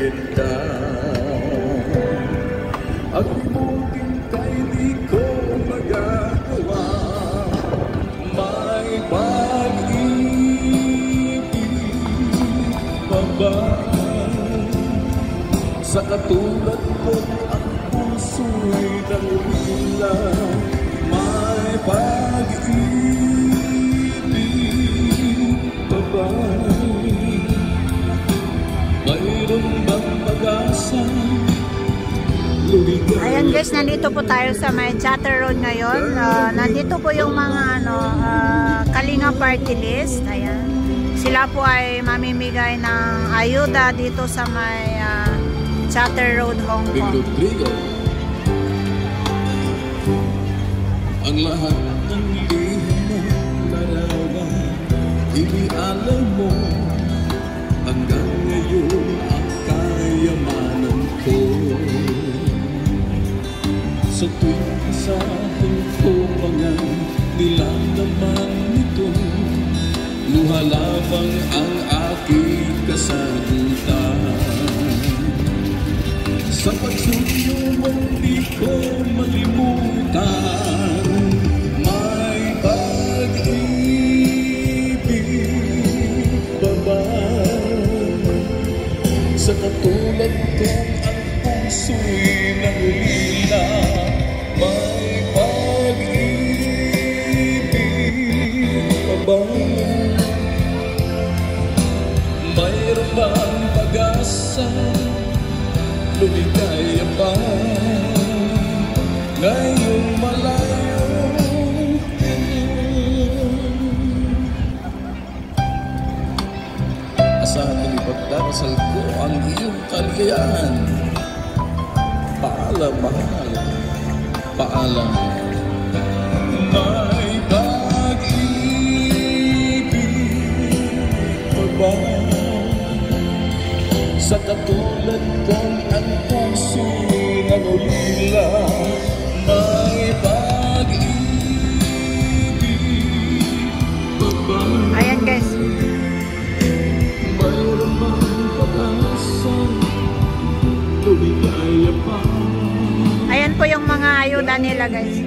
benta. At limutin kay di ko magagawa. May pag-ibig pa ba sa katulad ko? Ang puso'y nangulila. May pag-ibig pa ba? Mayroon bang pag-asa? Ayan guys, nandito po tayo sa may Chatter Road ngayon. Nandito po yung mga Kalinga Party List. Ayan. Sila po ay mamimigay ng ayuda dito sa may Chatter Road, Hong Kong. Ang lahat ng lihim mo larawan, inialay mo hanggang ngayon ang kayamanan ko. Sa tuwing kasahin ko mga nilalaman nito, luha lamang ang aking kasagutan. Sa pagsuyo mo di ko malimutan. May pag-ibig pa ba sa katulad kong ang puso'y nangulila? May pag-ibig pa ba? Mayroon bang pag-asa? Lumigaya pa ngayong malayo. Asahan mong ipagdarasal ko ang iyong kaligayahan. Paalam, mahal. Paalam. May pag-ibig pa ba sa katulad kong ang puso'y nangulila? May pag-ibig pa ba? Ayan guys. Mayroon bang pag-asa? Lumigaya pa. Ayan po yung mga ayuda nila guys.